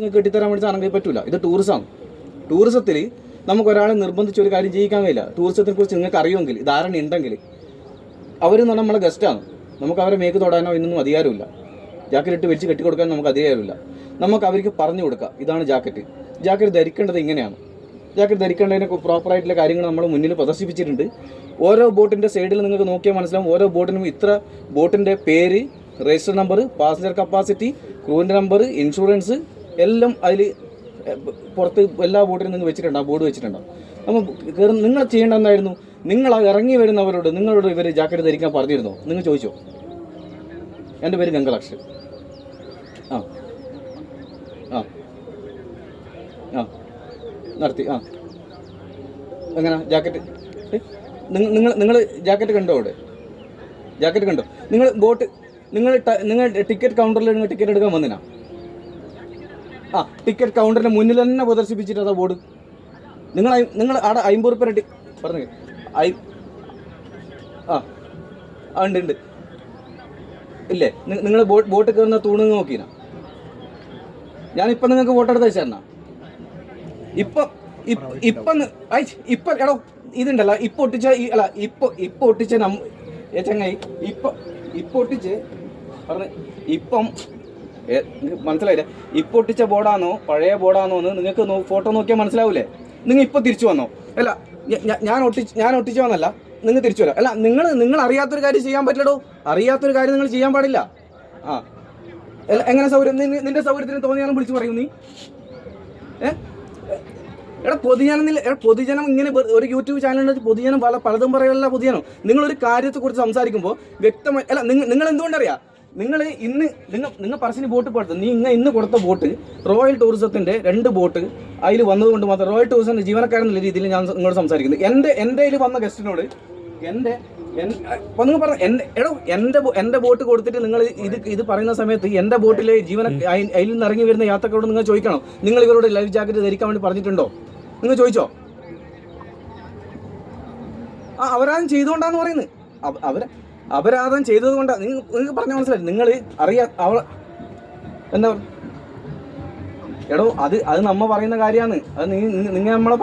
നിങ്ങൾക്ക് കെട്ടിത്തരാൻ വേണ്ടി സാധനം പറ്റില്ല. ഇത് ടൂറിസമാണ്. ടൂറിസത്തിൽ നമുക്ക് ഒരാളെ നിർബന്ധിച്ച് ഒരു കാര്യം ചെയ്യിക്കാൻ കഴിയില്ല. ടൂറിസത്തിനെ കുറിച്ച് നിങ്ങൾക്ക് അറിയുമെങ്കിൽ, ധാരണ ഉണ്ടെങ്കിൽ, അവരെന്ന് പറഞ്ഞാൽ നമ്മളെ ഗസ്റ്റാണ്. നമുക്ക് അവരെ മേക്ക് തൊടാനോ ഇന്നൊന്നും അധികാരമില്ല. ജാക്കറ്റ് ഇട്ട് വെച്ച് കെട്ടിക്കൊടുക്കാൻ നമുക്ക് അധികാരമില്ല. നമുക്ക് അവർക്ക് പറഞ്ഞു കൊടുക്കുക, ഇതാണ് ജാക്കറ്റ്. ജാക്കറ്റ് ധരിക്കേണ്ടത് ഇങ്ങനെയാണ്. ജാക്കറ്റ് ധരിക്കേണ്ടതിന് പ്രോപ്പറായിട്ടുള്ള കാര്യങ്ങൾ നമ്മൾ മുന്നിൽ പ്രദർശിപ്പിച്ചിട്ടുണ്ട്. ഓരോ ബോട്ടിൻ്റെ സൈഡിൽ നിങ്ങൾക്ക് നോക്കിയാൽ മനസ്സിലാവും. ഓരോ ബോട്ടിനും ഇത്ര ബോട്ടിൻ്റെ പേര്, രജിസ്റ്റർ നമ്പർ, പാസഞ്ചർ കപ്പാസിറ്റി, ക്രൂവിൻ്റെ നമ്പർ, ഇൻഷുറൻസ് എല്ലാം അതിൽ പുറത്ത് എല്ലാ ബോട്ടിലും നിങ്ങൾ വെച്ചിട്ടുണ്ടാവും, ബോർഡ് വെച്ചിട്ടുണ്ടാവും. നമ്മൾ നിങ്ങൾ ചെയ്യേണ്ട എന്തായിരുന്നു, നിങ്ങൾ ഇറങ്ങി വരുന്നവരോട് നിങ്ങളോട് ഇവർ ജാക്കറ്റ് ധരിക്കാൻ പറഞ്ഞിരുന്നോ? നിങ്ങൾ ചോദിച്ചോ? എൻ്റെ പേര് ഗംഗലക്ഷൻ. ആ ആ ആ നടത്തി. ആ എങ്ങനെ ജാക്കറ്റ് നിങ്ങൾ ജാക്കറ്റ് കണ്ടോ? അവിടെ ജാക്കറ്റ് കണ്ടോ? നിങ്ങൾ ബോട്ട് നിങ്ങൾ ടിക്കറ്റ് കൗണ്ടറിൽ നിങ്ങൾ ടിക്കറ്റ് എടുക്കാൻ വന്നിനാ? ആ ടിക്കറ്റ് കൗണ്ടറിൻ്റെ മുന്നിൽ തന്നെ പ്രദർശിപ്പിച്ചിട്ടാ ബോർഡ്. നിങ്ങൾ അവിടെ 50 രൂപ പറഞ്ഞു. ആ ഉണ്ട് ഇല്ലേ? നിങ്ങൾ ബോട്ട് കയറുന്ന തൂണ് നോക്കിനാ? ഞാനിപ്പം നിങ്ങൾക്ക് ഫോട്ടോ എടുത്ത് വെച്ചാ? ഇപ്പം എടോ ഇതുണ്ടല്ലോ, ഇപ്പം ഒട്ടിച്ച അല്ല ഇപ്പം ഒട്ടിച്ച ചങ്ങായി ഇപ്പം ഒട്ടിച്ച് പറഞ്ഞ് ഇപ്പം മനസ്സിലായില്ലേ? ഇപ്പം ഒട്ടിച്ച ബോർഡാണോ പഴയ ബോർഡാണോ എന്ന് നിങ്ങൾക്ക് ഫോട്ടോ നോക്കിയാൽ മനസ്സിലാവൂലേ? നിങ്ങൾ ഇപ്പം തിരിച്ചു വന്നോ? അല്ല ഞാൻ ഒട്ടിച്ചു വന്നല്ല, നിങ്ങൾ തിരിച്ചു വരാം. അല്ല നിങ്ങൾ അറിയാത്തൊരു കാര്യം ചെയ്യാൻ പറ്റില്ലടോ. അറിയാത്തൊരു കാര്യം നിങ്ങൾ ചെയ്യാൻ പാടില്ല. ആ അല്ല എങ്ങനെ സൗകര്യം? നിന്റെ സൗകര്യത്തിന് തോന്നിയാലും വിളിച്ച് പറയും നീ. പൊതുജനം ഇങ്ങനെ ഒരു യൂട്യൂബ് ചാനലിൽ പൊതുജനം പലതും പറയല്ല. പൊതുജനം നിങ്ങളൊരു കാര്യത്തെക്കുറിച്ച് സംസാരിക്കുമ്പോൾ വ്യക്തമായി അല്ല നിങ്ങൾ എന്തുകൊണ്ടറിയാം? നിങ്ങൾ പറശ്ശിനി ബോട്ട് കൊടുത്തു. ഇന്ന് കൊടുത്ത ബോട്ട് റോയൽ ടൂറിസത്തിൻ്റെ 2 ബോട്ട് അതിൽ വന്നതുകൊണ്ട് മാത്രം റോയൽ ടൂറിസത്തിൻ്റെ ജീവനക്കാരെന്നുള്ള രീതിയിൽ ഞാൻ നിങ്ങളോട് സംസാരിക്കുന്നത്. എൻ്റെ കയ്യിൽ വന്ന ഗസ്റ്റിനോട് നിങ്ങൾ പറഞ്ഞ എൻ്റെ ബോട്ട് കൊടുത്തിട്ട് നിങ്ങൾ ഇത് പറയുന്ന സമയത്ത് എൻ്റെ ബോട്ടിലെ അതിൽ നിന്ന് ഇറങ്ങി വരുന്ന യാത്രക്കാരോട് നിങ്ങൾ ചോദിക്കണം, നിങ്ങൾ ഇവരോട് ലൈഫ് ജാക്കറ്റ് ധരിക്കാൻ വേണ്ടി പറഞ്ഞിട്ടുണ്ടോ? നിങ്ങൾ ചോദിച്ചോ? അവരാദ്യം ചെയ്തുകൊണ്ടാന്ന് പറയുന്നത്. അവരാദ്യം ചെയ്തത് കൊണ്ടാണ്. നിങ്ങൾക്ക് പറഞ്ഞാൽ മനസ്സിലായി. നിങ്ങൾ എന്താ എടോ അത് നമ്മ പറയുന്ന കാര്യമാണ്. അത് നിങ്ങൾ നമ്മളെ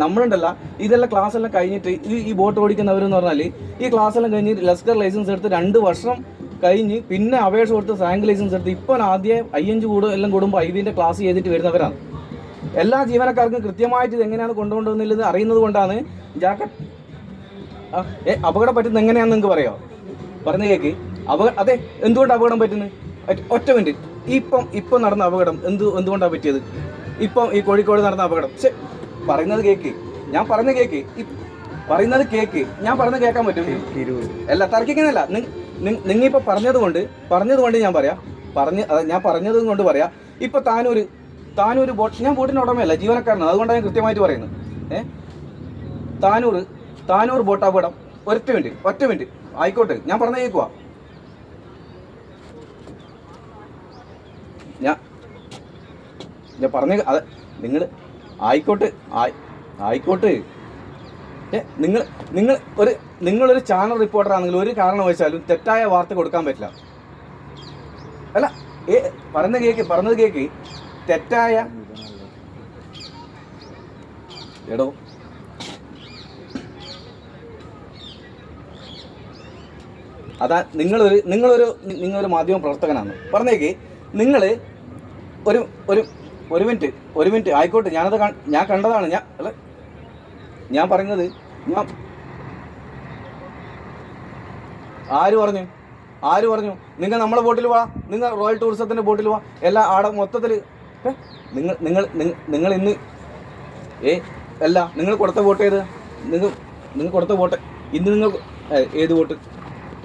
നമ്മളുണ്ടല്ല ഇതെല്ലാം ക്ലാസ് എല്ലാം കഴിഞ്ഞിട്ട് ഈ ബോട്ട് ഓടിക്കുന്നവരെന്ന് പറഞ്ഞാൽ ഈ ക്ലാസ് എല്ലാം കഴിഞ്ഞ് ലസ്കർ ലൈസൻസ് എടുത്ത് 2 വർഷം കഴിഞ്ഞ് പിന്നെ അപേക്ഷ കൊടുത്ത് സാങ്ക് ലൈസൻസ് എടുത്ത് ഇപ്പോൾ ആദ്യം 5 എല്ലാം കൂടുമ്പോൾ ഐവിൻ്റെ ക്ലാസ് ചെയ്തിട്ട് വരുന്നവരാണ്. എല്ലാ ജീവനക്കാർക്കും കൃത്യമായിട്ട് ഇത് എങ്ങനെയാണ് കൊണ്ടുപോകുന്നത് അറിയുന്നത് കൊണ്ടാണ് ജാക്കറ്റ് അപകടം പറ്റുന്നത് എങ്ങനെയാണെന്ന് നിങ്ങൾക്ക് പറയാമോ? പറഞ്ഞ കേക്ക് അതെ എന്തുകൊണ്ട് അപകടം പറ്റുന്നത്? ഒറ്റ മിനിറ്റ്. ഇപ്പം നടന്ന അപകടം എന്തുകൊണ്ടാണ് പറ്റിയത്? ഇപ്പം ഈ കോഴിക്കോട് നടന്ന അപകടം പറയുന്നത് കേക്ക്. ഞാൻ പറഞ്ഞ കേക്ക് പറയുന്നത് കേക്ക്. ഞാൻ പറഞ്ഞ കേൾക്കാൻ പറ്റും? അല്ല തർക്കിക്കുന്നില്ല. നിങ്ങിപ്പോൾ പറഞ്ഞതുകൊണ്ട് ഞാൻ പറയാം. ഞാൻ പറഞ്ഞത് കൊണ്ട് പറയാം. ഇപ്പം താനൂര് ബോട്ട്, ഞാൻ ബോട്ടിൻ്റെ ഉടമയല്ല, ജീവനക്കാരനാണ്. അതുകൊണ്ടാണ് ഞാൻ കൃത്യമായിട്ട് പറയുന്നത്. താനൂർ ബോട്ട് അപകടം. ഒറ്റ മിനിറ്റ് ആയിക്കോട്ടെ, ഞാൻ പറഞ്ഞ കേൾക്കുക. ഞാൻ പറഞ്ഞ അത് നിങ്ങൾ ആയിക്കോട്ടെ. നിങ്ങളൊരു ചാനൽ റിപ്പോർട്ടറാണെങ്കിൽ ഒരു കാരണവശാലും തെറ്റായ വാർത്ത കൊടുക്കാൻ പറ്റില്ല. അല്ല പറഞ്ഞത് കേക്ക് തെറ്റായ എടോ അതാ നിങ്ങളൊരു മാധ്യമ പ്രവർത്തകനാണ്. പറഞ്ഞേക്ക് നിങ്ങൾ ഒരു മിനിറ്റ് ആയിക്കോട്ടെ. ഞാൻ കണ്ടതാണ്. ഞാൻ പറഞ്ഞത് ആര് പറഞ്ഞു? നിങ്ങൾ നമ്മളെ ബോട്ടിൽ വാ, നിങ്ങൾ റോയൽ ടൂറിസത്തിൻ്റെ ബോട്ടിൽ വാ. എല്ലാ ആടെ മൊത്തത്തിൽ നിങ്ങൾ ഇന്ന് അല്ല നിങ്ങൾ കൊടുത്ത ബോട്ട് ഏത്? നിങ്ങൾ കൊടുത്ത ബോട്ട് ഇന്ന് നിങ്ങൾ ഏത് ബോട്ട്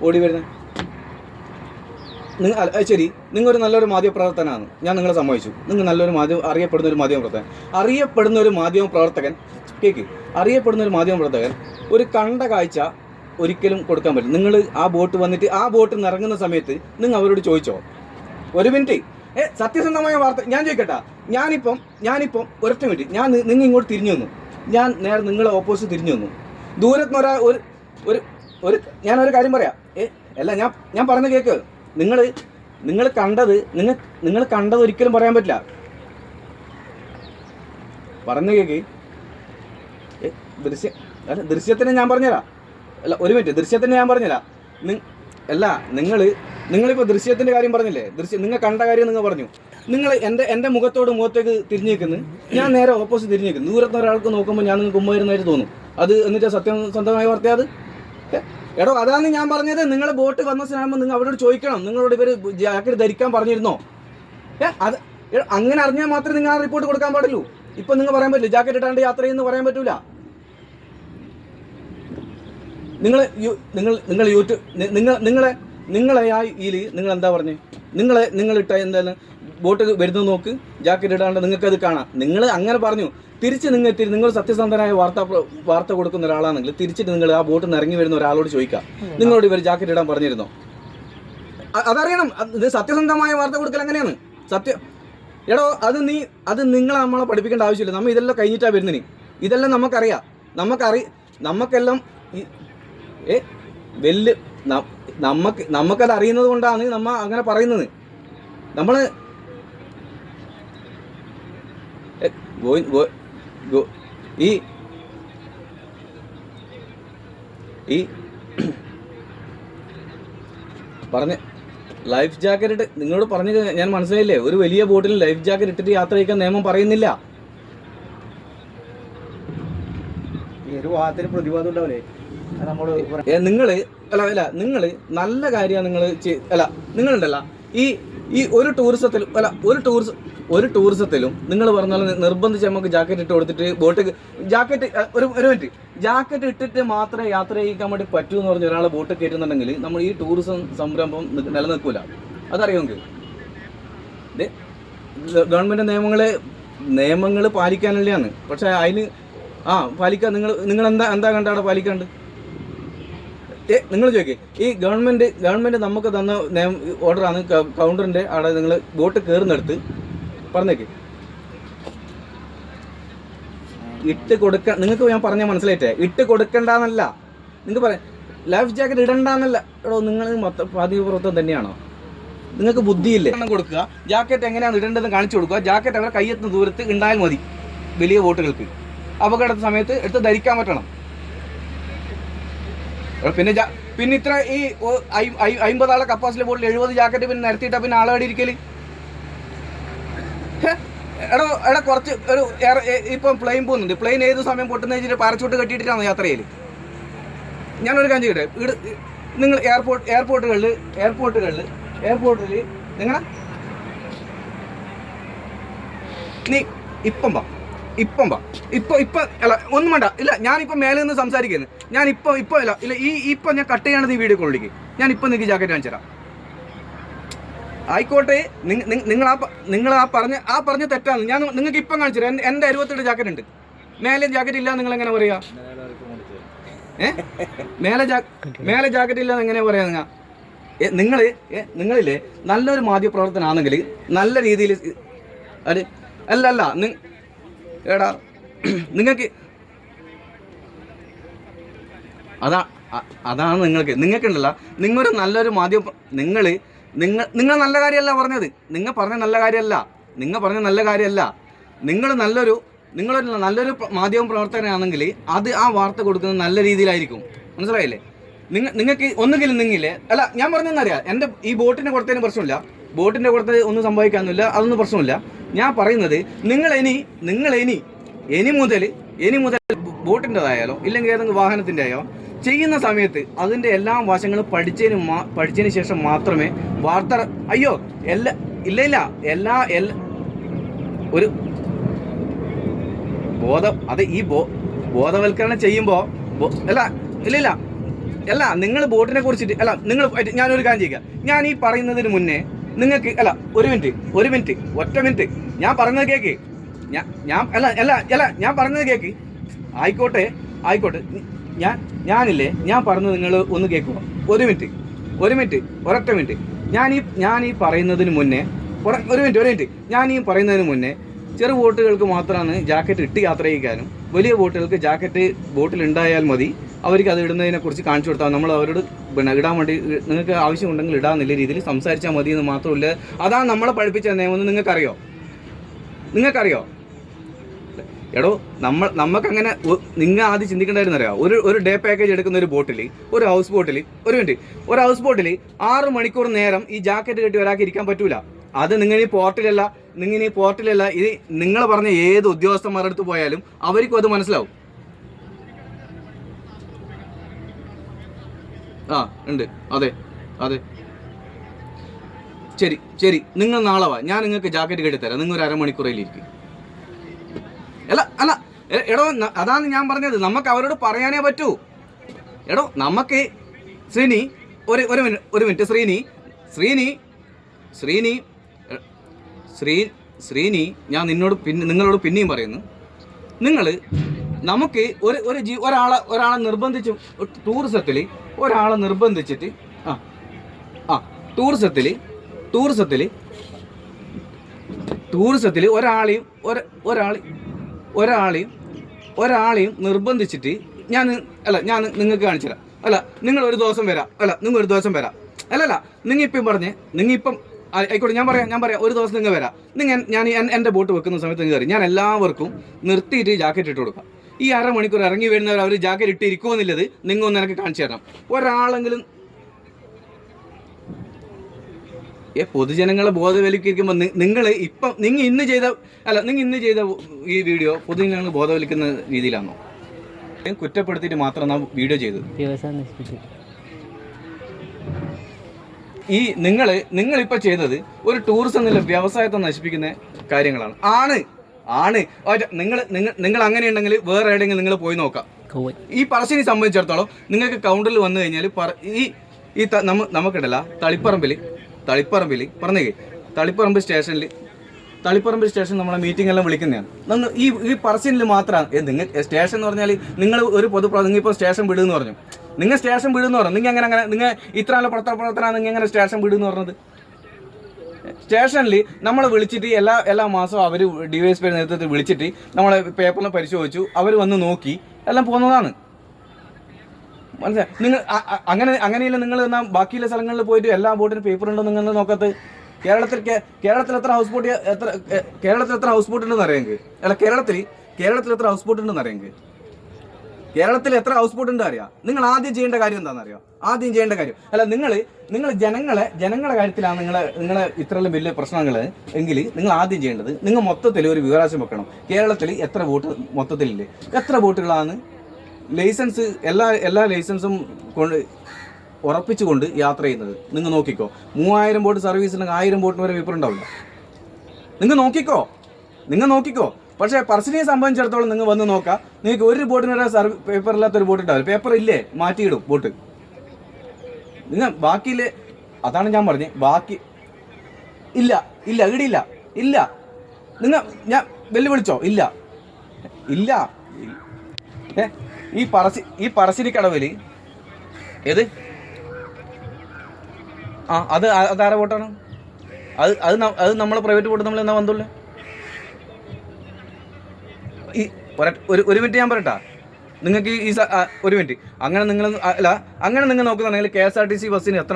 ഓടി വരുന്നത്? ശരി, നിങ്ങളൊരു നല്ലൊരു മാധ്യമപ്രവർത്തകനാണ്, ഞാൻ നിങ്ങളെ സമ്മതിച്ചു. നിങ്ങൾ നല്ലൊരു അറിയപ്പെടുന്ന ഒരു മാധ്യമപ്രവർത്തകൻ. അറിയപ്പെടുന്ന ഒരു മാധ്യമപ്രവർത്തകൻ ഒരു കണ്ട കാഴ്ച ഒരിക്കലും കൊടുക്കാൻ പറ്റും. നിങ്ങൾ ആ ബോട്ട് വന്നിട്ട് ആ ബോട്ടിൽ നിന്ന് ഇറങ്ങുന്ന സമയത്ത് നിങ്ങൾ അവരോട് ചോദിച്ചോ? ഒരു മിനിറ്റ്, സത്യസന്ധമായ വാർത്ത ഞാൻ ചോദിക്കട്ടെ. ഞാനിപ്പം ഒരൊറ്റ മിനിറ്റ്, നിങ്ങൾ ഇങ്ങോട്ട് തിരിഞ്ഞു വന്നു, ഞാൻ നേരെ നിങ്ങളെ ഓപ്പോസിറ്റ് തിരിഞ്ഞു വന്നു. ദൂരത്തുനിന്ന് ഞാനൊരു കാര്യം പറയാം. അല്ല ഞാൻ പറഞ്ഞ കേക്ക്. നിങ്ങൾ കണ്ടത് ഒരിക്കലും പറയാൻ പറ്റില്ല. പറഞ്ഞു കേക്ക്. ദൃശ്യത്തിന് ഞാൻ പറഞ്ഞുതരാം. അല്ല ഒരു മിനിറ്റ്, ദൃശ്യത്തിന് ഞാൻ പറഞ്ഞുതരാം. നിങ്ങളിപ്പോൾ ദൃശ്യത്തിൻ്റെ കാര്യം പറഞ്ഞില്ലേ, നിങ്ങൾ കണ്ട കാര്യം നിങ്ങൾ പറഞ്ഞു. നിങ്ങൾ എൻ്റെ മുഖത്തേക്ക് തിരിഞ്ഞു നിൽക്കുന്നു, ഞാൻ നേരെ ഓപ്പോസിറ്റ് തിരിഞ്ഞു നിൽക്കുന്നു. ദൂരത്ത് ഒരാൾക്ക് നോക്കുമ്പോൾ ഞാൻ നിങ്ങൾക്ക് ഉമ്മായിരുന്നായിട്ട് തോന്നും. അത് എന്നിട്ട് സത്യസന്ധമായ വാർത്തയത്. എടോ അതാണ് ഞാൻ പറഞ്ഞത്. നിങ്ങൾ ബോട്ട് വന്ന സമയത്ത് നിങ്ങൾ അവരോട് ചോദിക്കണം, നിങ്ങളോട് ഇവർ ജാക്കറ്റ് ധരിക്കാൻ പറഞ്ഞിരുന്നോ? അത് അങ്ങനെ അറിഞ്ഞാൽ മാത്രമേ നിങ്ങൾ ആ റിപ്പോർട്ട് കൊടുക്കാൻ പാടുള്ളൂ. ഇപ്പം നിങ്ങൾ പറയാൻ പറ്റില്ല ജാക്കറ്റ് ഇട്ടാണ്ട് യാത്ര ചെയ്യുമെന്ന് പറയാൻ പറ്റൂല. നിങ്ങൾ യൂട്യൂബ് നിങ്ങളെ ആ ഇതിൽ നിങ്ങൾ എന്താ പറഞ്ഞേ, നിങ്ങളിട്ട എന്തായാലും ബോട്ട് വരുന്നത് നോക്ക്, ജാക്കറ്റ് ഇടാണ്ട് നിങ്ങൾക്കത് കാണാം. നിങ്ങൾ അങ്ങനെ പറഞ്ഞു. തിരിച്ച് നിങ്ങൾ സത്യസന്ധനായ വാർത്ത കൊടുക്കുന്ന ഒരാളാണെങ്കിൽ തിരിച്ചിട്ട് നിങ്ങൾ ആ ബോട്ടിൽ നിന്ന് ഇറങ്ങി വരുന്ന ഒരാളോട് ചോദിക്കാം, നിങ്ങളോട് ഇവർ ജാക്കറ്റ് ഇടാൻ പറഞ്ഞിരുന്നോ? അതറിയണം. ഇത് സത്യസന്ധമായ വാർത്ത കൊടുക്കൽ എങ്ങനെയാണ് സത്യം? എടോ അത് നിങ്ങളെ നമ്മളെ പഠിപ്പിക്കേണ്ട ആവശ്യമില്ല. നമ്മൾ ഇതെല്ലാം കഴിഞ്ഞിട്ടാണ് വരുന്നതിന്. ഇതെല്ലാം നമുക്കറിയാം. നമുക്കെല്ലാം നമുക്കത് അറിയുന്നത് കൊണ്ടാണ് നമ്മ അങ്ങനെ പറയുന്നത്. നമ്മൾ ഈ പറഞ്ഞ ലൈഫ് ജാക്കറ്റ് നിങ്ങളോട് പറഞ്ഞത് ഞാൻ മനസ്സിലായില്ലേ? ഒരു വലിയ ബോട്ടിൽ ലൈഫ് ജാക്കറ്റ് ഇട്ടിട്ട് യാത്ര ചെയ്യിക്കാൻ നിയമം പറയുന്നില്ല. നിങ്ങൾ നല്ല കാര്യമാണ് നിങ്ങളുണ്ടല്ല ഈ ഒരു ടൂറിസത്തിലും നിങ്ങൾ പറഞ്ഞാൽ നിർബന്ധിച്ച് നമുക്ക് ജാക്കറ്റ് ഇട്ട് കൊടുത്തിട്ട് ബോട്ട് ഒരു മിനിറ്റ് ജാക്കറ്റ് ഇട്ടിട്ട് മാത്രമേ യാത്ര ചെയ്യിക്കാൻ വേണ്ടി പറ്റൂ എന്ന് പറഞ്ഞ ഒരാളെ ബോട്ട് കയറ്റുന്നുണ്ടെങ്കിൽ നമ്മൾ ഈ ടൂറിസം സംരംഭം നിലനിൽക്കൂല. അതറിയുമെങ്കിൽ ഗവൺമെൻറ് നിയമങ്ങൾ പാലിക്കാനുള്ളതാണ്. പക്ഷേ അതിന് പാലിക്കാൻ നിങ്ങൾ എന്താ കണ്ട അവിടെ പാലിക്കാണ്ട്? നിങ്ങൾ ചോദിക്കേ, ഈ ഗവൺമെൻറ് നമുക്ക് തന്ന ഓർഡറാണ് കൗണ്ടറിൻ്റെ അവിടെ നിങ്ങൾ ബോട്ട് കയറുന്നിടത്ത് പറഞ്ഞേക്ക് ഇട്ട് കൊടുക്കാൻ. നിങ്ങൾക്ക് ഞാൻ പറഞ്ഞാൽ മനസ്സിലായിട്ടേ, ഇട്ട് കൊടുക്കണ്ടെന്നല്ല നിങ്ങൾക്ക് പറയാം. ലൈഫ് ജാക്കറ്റ് ഇടണ്ടെന്നല്ല. എടോ നിങ്ങൾ പാതിപുറത്വം തന്നെയാണോ? നിങ്ങൾക്ക് ബുദ്ധിയില്ലേ? കൊടുക്കുക, ജാക്കറ്റ് എങ്ങനെയാണ് ഇടേണ്ടതെന്ന് കാണിച്ചു കൊടുക്കുക. ജാക്കറ്റ് അവരെ കയ്യെത്തുന്ന ദൂരത്ത് ഉണ്ടായാൽ മതി. വലിയ ബോട്ടുകൾക്ക് അപകട സമയത്ത് എടുത്ത് ധരിക്കാൻ പറ്റണം. പിന്നെ ഇത്ര ഈ 50 ആളെ കപ്പാസിറ്റി ബോട്ടിൽ 70 ജാക്കറ്റ് പിന്നെ നിരത്തിയിട്ടാ പിന്നെ ആളെ ഇരിക്കല്. എടാ കുറച്ച് ഒരു ഇപ്പം പ്ലെയിൻ പോകുന്നുണ്ട്. പ്ലെയിൻ ഏത് സമയം പൊട്ടുന്ന വെച്ചിട്ട് പാരച്ചൂട്ട് കെട്ടിയിട്ടാണ് യാത്ര ചെയ്യല്. ഞാനൊരു കാര്യം ചെയ്യട്ടെ, നിങ്ങൾ എയർപോർട്ടുകളിൽ നിങ്ങൾ നീ ഇപ്പം അല്ല ഒന്നും വേണ്ട. ഇല്ല ഞാനിപ്പോൾ മേലെ നിന്ന് സംസാരിക്കുന്നു. ഇപ്പം ഞാൻ കട്ട് ചെയ്യണത് ഈ വീഡിയോ കോളിലേക്ക്. ഞാൻ ഇപ്പം നിങ്ങൾക്ക് ജാക്കറ്റ് കാണിച്ചു തരാം. ആയിക്കോട്ടെ, നിങ്ങൾ പറഞ്ഞ തെറ്റാണ്. ഞാൻ നിങ്ങൾക്ക് ഇപ്പം കാണിച്ചു തരാം. എൻ്റെ 68 ജാക്കറ്റ് ഉണ്ട്. മേലെ ജാക്കറ്റ് ഇല്ല നിങ്ങൾ എങ്ങനെ പറയാ? മേലെ ജാക്കറ്റ് ഇല്ല എങ്ങനെ പറയാ? നിങ്ങളില്ലേ നല്ലൊരു മാധ്യമപ്രവർത്തനാണെങ്കിൽ നല്ല രീതിയിൽ അല്ല എടാ നിങ്ങൾക്ക് അതാണ് നിങ്ങൾക്കുണ്ടല്ല. നിങ്ങളൊരു നല്ലൊരു മാധ്യമ നിങ്ങൾ നല്ല കാര്യമല്ല പറഞ്ഞത്. നിങ്ങൾ പറഞ്ഞ നല്ല കാര്യമല്ല. നിങ്ങളൊരു നല്ലൊരു മാധ്യമ പ്രവർത്തകനാണെങ്കിൽ അത് ആ വാർത്ത കൊടുക്കുന്നത് നല്ല രീതിയിലായിരിക്കും. മനസ്സിലായില്ലേ? നിങ്ങൾക്ക് ഒന്നുകിലും നിങ്ങില്ലേ അല്ല ഞാൻ പറഞ്ഞെന്നറിയാം. എൻ്റെ ഈ ബോട്ടിനെ കൊടുത്തതിന് പ്രശ്നമില്ല. ബോട്ടിൻ്റെ കൊടുത്തത് ഒന്നും സംഭവിക്കാനൊന്നുമില്ല. അതൊന്നും പ്രശ്നമില്ല. ഞാൻ പറയുന്നത് ഇനി മുതൽ ബോട്ടിൻ്റെതായാലോ ഇല്ലെങ്കിൽ ഏതെങ്കിലും വാഹനത്തിൻ്റെ ആയോ ചെയ്യുന്ന സമയത്ത് അതിൻ്റെ എല്ലാ വശങ്ങളും പഠിച്ചതിന് ശേഷം മാത്രമേ വാർത്ത ഒരു ബോധവൽക്കരണം ചെയ്യുമ്പോൾ നിങ്ങൾ ബോട്ടിനെ കുറിച്ചിട്ട് ഞാനൊരു കാര്യം ചെയ്യുക. ഞാൻ ഈ പറയുന്നതിന് മുന്നേ നിങ്ങൾക്ക് ഒരു മിനിറ്റ് ഒറ്റ മിനിറ്റ് ഞാൻ പറഞ്ഞത് കേക്ക്. ഞാൻ പറഞ്ഞത് കേക്ക്. ആയിക്കോട്ടെ ഞാൻ പറഞ്ഞത് നിങ്ങൾ ഒന്ന് കേൾക്കുക. ഒരു മിനിറ്റ് ഒരൊറ്റ മിനിറ്റ്. ഞാൻ ഈ പറയുന്നതിന് മുന്നേ ഒരു മിനിറ്റ് ഞാൻ ഈ പറയുന്നതിന് മുന്നേ ചെറു ബോട്ടുകൾക്ക് മാത്രമാണ് ജാക്കറ്റ് ഇട്ട് യാത്ര ചെയ്യിക്കാനും വലിയ ബോട്ടുകൾക്ക് ജാക്കറ്റ് ബോട്ടിൽ ഉണ്ടായാൽ മതി. അവർക്ക് അത് ഇടുന്നതിനെ കുറിച്ച് കാണിച്ചു കൊടുത്താൽ നമ്മൾ അവരോട് ഇടാൻ വേണ്ടി നിങ്ങൾക്ക് ആവശ്യമുണ്ടെങ്കിൽ ഇടാന്നുള്ള രീതിയിൽ സംസാരിച്ചാൽ മതി എന്ന് മാത്രമല്ല. അതാണ് നമ്മളെ പഠിപ്പിച്ച നിയമം. നിങ്ങൾക്കറിയോ? എടോ നമുക്കങ്ങനെ നിങ്ങൾ ആദ്യം ചിന്തിക്കേണ്ടായിരുന്നു അറിയാം. ഒരു ഡേ പാക്കേജ് എടുക്കുന്ന ഒരു ബോട്ടിൽ, ഒരു ഹൗസ് ബോട്ടിൽ 6 മണിക്കൂർ നേരം ഈ ജാക്കറ്റ് കെട്ടി ഒരാൾക്ക് ഇരിക്കാൻ പറ്റൂല. അത് നിങ്ങൾ ഈ പോർട്ടിലല്ല, ഇത് നിങ്ങൾ പറഞ്ഞ ഏത് ഉദ്യോഗസ്ഥന്മാരുടെ അടുത്ത് പോയാലും അവർക്കും അത് മനസ്സിലാവും. ഉണ്ട്. അതെ. ശരി, നിങ്ങൾ നാളെ വാ, ഞാൻ നിങ്ങൾക്ക് ജാക്കറ്റ് കെട്ടിത്തരാം. നിങ്ങൾ ഒരു അരമണിക്കൂറിലിരിക്കും. അല്ല എടോ, അതാണ് ഞാൻ പറഞ്ഞത്. നമുക്ക് അവരോട് പറയാനേ പറ്റൂ. എടോ നമുക്ക് ശ്രീനി ഒരു മിനിറ്റ് ശ്രീനി ഞാൻ നിങ്ങളോട് പിന്നെയും പറയുന്നു. നമുക്ക് ഒരാളെ നിർബന്ധിച്ച് ടൂറിസത്തിൽ നിർബന്ധിച്ചിട്ട് ടൂറിസത്തിൽ ഒരാളെയും നിർബന്ധിച്ചിട്ട് ഞാൻ നിങ്ങൾക്ക് കാണിച്ചു തരാം. നിങ്ങൾ ഒരു ദിവസം വരാം. നിങ്ങൾ ഇപ്പം ആയിക്കോട്ടെ, ഞാൻ പറയാം ഒരു ദിവസം നിങ്ങൾ വരാം. ഞാൻ എൻ്റെ ബോട്ട് വെക്കുന്ന സമയത്ത് നിങ്ങൾ കയറി, ഞാൻ എല്ലാവർക്കും നിർത്തിയിട്ട് ജാക്കറ്റ് ഇട്ട് കൊടുക്കാം. ഈ അരമണിക്കൂർ ഇറങ്ങി വരുന്നവർ അവർ ജാക്കറ്റ് ഇട്ട് ഇരിക്കുമെന്നുള്ളത് നിങ്ങൾ ഒന്ന് എനിക്ക് കാണിച്ചു തരണം. ഒരാളെങ്കിലും പൊതുജനങ്ങളെ ബോധവൽക്കരിക്കുമ്പോൾ നിങ്ങൾ ഇന്ന് ചെയ്ത ഈ വീഡിയോ പൊതുജനങ്ങൾ ബോധവൽക്കുന്ന രീതിയിലാണോ? കുറ്റപ്പെടുത്തിയിട്ട് മാത്രം നാം വീഡിയോ ചെയ്തത്. ഈ നിങ്ങളിപ്പോൾ ചെയ്തത് ഒരു ടൂറിസം എന്നുള്ള വ്യവസായത്തെ നശിപ്പിക്കുന്ന കാര്യങ്ങളാണ്. ആണ്. നിങ്ങൾ അങ്ങനെയുണ്ടെങ്കിൽ വേറെ എവിടെയെങ്കിലും നിങ്ങൾ പോയി നോക്കാം. ഈ പറശ്ശിനെ സംബന്ധിച്ചിടത്തോളം നിങ്ങൾക്ക് കൗണ്ടറിൽ വന്നു കഴിഞ്ഞാൽ നമുക്കിടല്ല തളിപ്പറമ്പിൽ തളിപ്പറമ്പ് സ്റ്റേഷൻ നമ്മളെ മീറ്റിംഗ് എല്ലാം വിളിക്കുന്നതാണ്. ഈ പറശ്ശിനിൽ മാത്രമാണ് നിങ്ങൾ സ്റ്റേഷൻ എന്ന് പറഞ്ഞാൽ നിങ്ങൾ ഒരു നിങ്ങൾ ഇപ്പോൾ സ്റ്റേഷൻ വിടുമെന്ന് പറഞ്ഞു. നിങ്ങൾ സ്റ്റേഷൻ വിടുമെന്ന് പറഞ്ഞു. നിങ്ങൾ ഇത്ര നല്ല പ്രവർത്തനം നിങ്ങൾ എങ്ങനെ സ്റ്റേഷൻ വിടുമെന്ന് പറഞ്ഞത്? സ്റ്റേഷനിൽ നമ്മളെ വിളിച്ചിട്ട് എല്ലാ മാസവും അവർ ഡിവൈഎസ്പി നേതൃത്വത്തിൽ വിളിച്ചിട്ട് നമ്മളെ പേപ്പറിൽ പരിശോധിച്ചു, അവർ വന്ന് നോക്കി എല്ലാം പോകുന്നതാണ്. മനസ്സിലായി? നിങ്ങൾ അങ്ങനെയല്ല നിങ്ങൾ എന്നാൽ ബാക്കിയുള്ള സ്ഥലങ്ങളിൽ പോയിട്ട് എല്ലാ ബോട്ടിനും പേപ്പർ ഉണ്ടോ നിങ്ങൾ നോക്കത്ത്? കേരളത്തിൽ എത്ര ഹൗസ് ബോട്ട് ഉണ്ടെന്ന് അറിയാമെങ്കിൽ കേരളത്തിൽ എത്ര ഹൗസ് ബോട്ട് ഉണ്ടെന്ന് അറിയാമെങ്കിൽ കേരളത്തിൽ എത്ര ഹൗസ് ബോട്ട് ഉണ്ട് അറിയാം. നിങ്ങൾ ആദ്യം ചെയ്യേണ്ട കാര്യം എന്താണെന്ന് അറിയാം? നിങ്ങൾ ജനങ്ങളെ കാര്യത്തിലാണ് നിങ്ങളെ ഇത്രയും വലിയ പ്രശ്നങ്ങൾ എങ്കിൽ നിങ്ങൾ ആദ്യം ചെയ്യേണ്ടത് നിങ്ങൾ മൊത്തത്തിൽ ഒരു വിവരാശം വെക്കണം. കേരളത്തിൽ എത്ര ബോട്ട് മൊത്തത്തിലില്ലേ? എത്ര ബോട്ടുകളാണ് ലൈസൻസ് എല്ലാ ലൈസൻസും ഉറപ്പിച്ചുകൊണ്ട് യാത്ര ചെയ്യുന്നത്? നിങ്ങൾ നോക്കിക്കോ. 3000 ബോട്ട് സർവീസിന് 1000 ബോട്ടിന് വരെ പേപ്പർ ഉണ്ടാവില്ല. നിങ്ങൾ നോക്കിക്കോ. പക്ഷേ പറശ്ശിനിയെ സംബന്ധിച്ചിടത്തോളം നിങ്ങൾ വന്ന് നോക്കാം, നിങ്ങൾക്ക് ഒരു ബോട്ടിന് വരെ പേപ്പർ ഇല്ലാത്തൊരു ബോട്ട് ഉണ്ടാവില്ല. പേപ്പർ ഇല്ലേ, മാറ്റിയിടും ബോട്ട്. നിങ്ങൾ ബാക്കിയില്ലേ? അതാണ് ഞാൻ പറഞ്ഞത്. ബാക്കി ഇല്ല ഞാൻ വെല്ലുവിളിച്ചോ? ഇല്ല. ഈ പറശ്ശിനി കടവിൽ ഏത് അതാരെ ബോട്ടാണ്? അത് നമ്മളെ പ്രൈവറ്റ് ബോട്ട് നമ്മൾ എന്നാ വന്നുള്ളൂ. ഒരു മിനിറ്റ് ഞാൻ പറയട്ടാ നിങ്ങൾക്ക് ഒരു മിനിറ്റ്. അങ്ങനെ നിങ്ങൾ നോക്കുന്നുണ്ടെങ്കിൽ KSRTC ബസ്സിന് എത്ര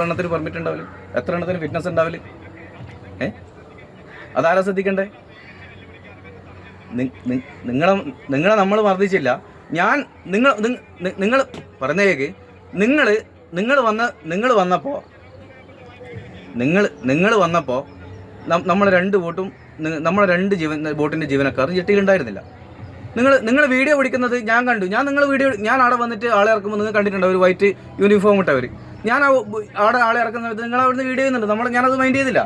എണ്ണത്തിന് പെർമിറ്റ് ഉണ്ടാവില്ല? എത്ര എണ്ണത്തിന് ഫിറ്റ്നസ് ഉണ്ടാവില്ല? അതാരാ ശ്രദ്ധിക്കണ്ടേ? നിങ്ങളെ നമ്മൾ മർദ്ദിച്ചില്ല. നിങ്ങൾ പറഞ്ഞേക്ക് നിങ്ങൾ വന്നപ്പോൾ നമ്മളെ രണ്ട് ബോട്ടിൻ്റെ ജീവനക്കാർ ജെട്ടിയിലുണ്ടായിരുന്നില്ല. നിങ്ങൾ വീഡിയോ പിടിക്കുന്നത് ഞാൻ കണ്ടു. ഞാൻ അവിടെ വന്നിട്ട് ആളെ ഇറക്കുമ്പോൾ നിങ്ങൾ കണ്ടിട്ടുണ്ട്, ഒരു വൈറ്റ് യൂണിഫോം ഇട്ടവർ. ഞാൻ അവിടെ ആളെ ഇറക്കുന്ന സമയത്ത് നിങ്ങൾ അവിടുന്ന് വീഡിയോ ചെയ്യുന്നുണ്ട്. ഞാനത് മൈൻഡ് ചെയ്തില്ല.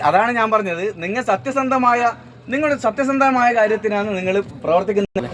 അതാണ് ഞാൻ പറഞ്ഞത്. നിങ്ങളുടെ സത്യസന്ധമായ കാര്യത്തിനാണ് നിങ്ങൾ പ്രവർത്തിക്കുന്നത്.